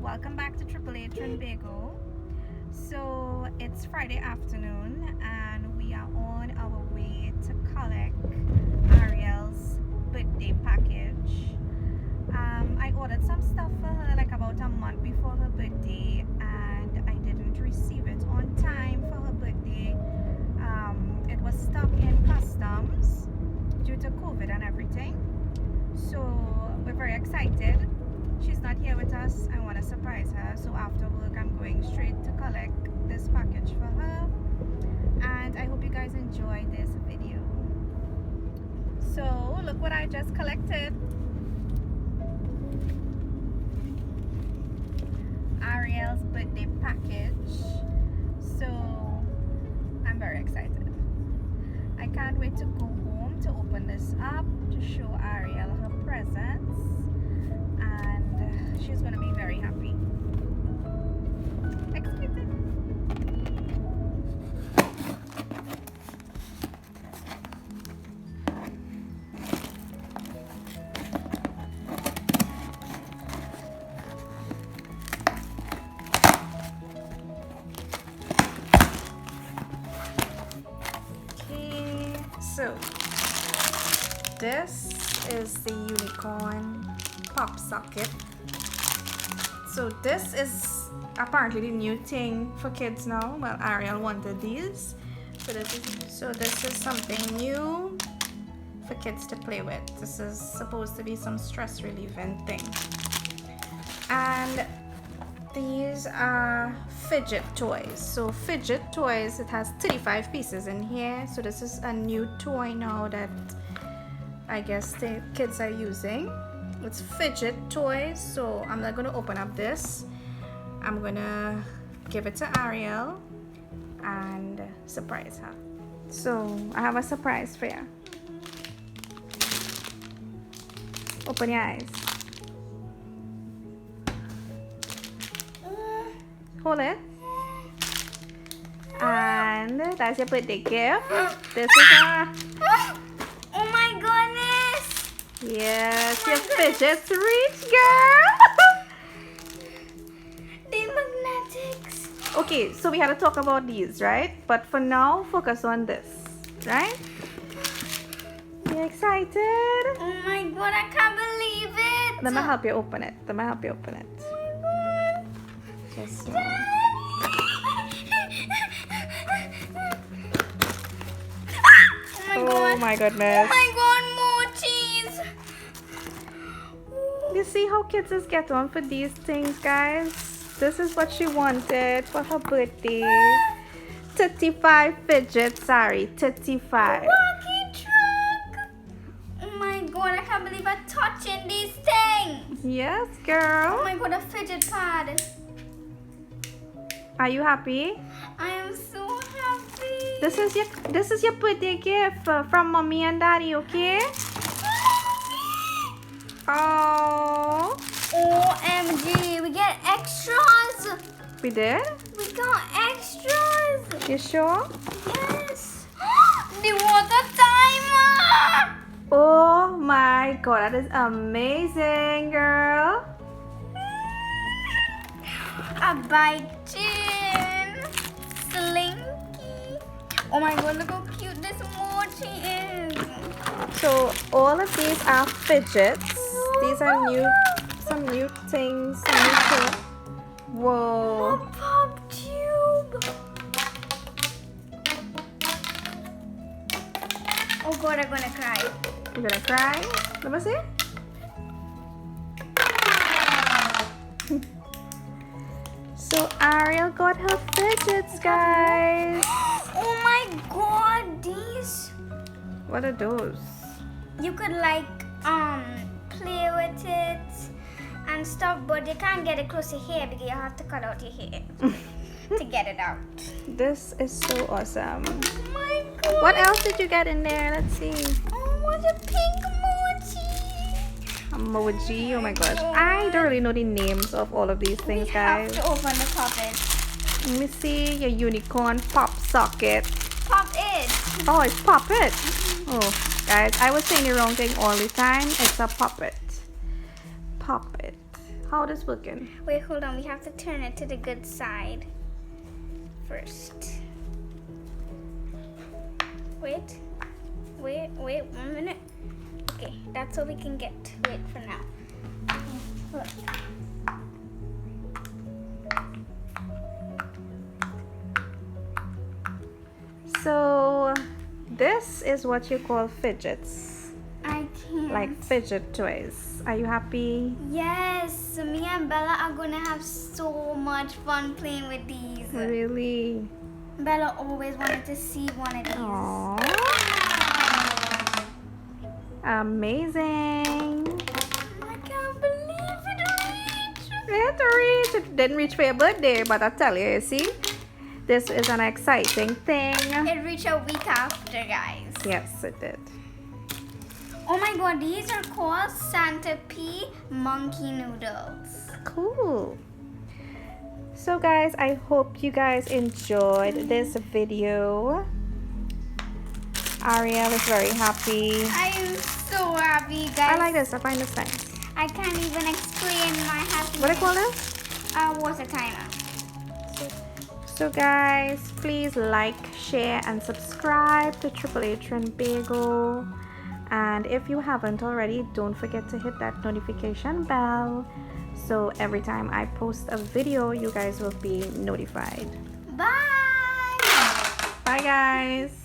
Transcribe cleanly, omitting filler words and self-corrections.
welcome back to Triple H Trinbago. So it's Friday afternoon and we are on our way to collect Arielle's birthday package. I ordered some stuff for her like about a month before her birthday and I didn't receive it on time for her birthday. It was stuck in customs due to COVID and everything. So we're very excited. She's not here with us. I want to surprise her. So after work, I'm going straight to collect this package for her. And I hope you guys enjoy this video. So look what I just collected. Arielle's birthday package. So I'm very excited. I can't wait to go home to open this up to show Arielle her presents. And she's going to be very happy. Excited. Okay, so this is the unicorn pop socket. So this is apparently the new thing for kids now. Well, Arielle wanted these. So this is something new for kids to play with. This is supposed to be some stress relieving thing. And these are Fidget Toys. So Fidget Toys, it has 35 pieces in here. So this is a new toy now that I guess the kids are using. It's Fidget Toys. So I'm not going to open up this. I'm going to give it to Arielle and surprise her. So I have a surprise for you. Open your eyes. Hold it. And that's your birthday gift. This is a... Oh my goodness! Yes, your fidgets reach, girl. They're magnetics. Okay, so we had to talk about these, right? But for now, focus on this, right? You excited? Oh my god, I can't believe it! Let me help you open it. Let me help you open it. Oh my god. Just Oh my goodness. Oh my god, more cheese! You see how kids just get on for these things, guys? This is what she wanted for her birthday. 35 fidgets, sorry, 35. Rocky truck! Oh my god, I can't believe I'm touching these things! Yes, Oh girl. my god, a fidget pad. Are you happy? I am so happy. This is your birthday gift from mommy and daddy, okay? Oh, OMG, we get extras! we did? We got extras! You sure? Yes! The water timer! Oh my god, that is amazing, girl. A bike chain! Slinky! Oh my god, look how cute this mochi is! So all of these are fidgets. These are some new things. Whoa. A pop tube! Oh god, I'm gonna cry. You gonna cry? Let me see. So Arielle got her fidgets, guys. Oh my god, these! What are those? You could like play with it and stuff, but you can't get it close to here because you have to cut out your hair to get it out. This is so awesome. Oh my god! What else did you get in there? Let's see. Oh, what a pink mochi! Emoji. Oh my gosh. I don't really know the names of all of these things, We guys. have to open the puppet. Let me see your unicorn pop socket. Pop it! Oh, it's puppet. Oh, guys, I was saying the wrong thing all the time. It's a puppet. Puppet. How this working? Wait, hold on. We have to turn it to the good side first. Wait. 1 minute. Okay, that's all we can get to it for now. Look. So this is what you call fidgets, I can't. like fidget toys. Are you happy? Yes, me and Bella are gonna have so much fun playing with these. Really? Bella always wanted to see one of these. Aww. Amazing. I can't believe it reached. It didn't reach for your birthday, but I tell you, see, this is an exciting thing. It reached a week after, guys. Yes, it did. Oh my god, these are called Santa P monkey noodles. Cool. So guys, I hope you guys enjoyed this video. Arielle is very happy. I am so happy, guys. I like this. I find this nice. I can't even explain my happiness. What do you call this? Water timer. So guys, please like, share, and subscribe to Triple Trinbago. And if you haven't already, don't forget to hit that notification bell. So every time I post a video, you guys will be notified. Bye. Bye guys.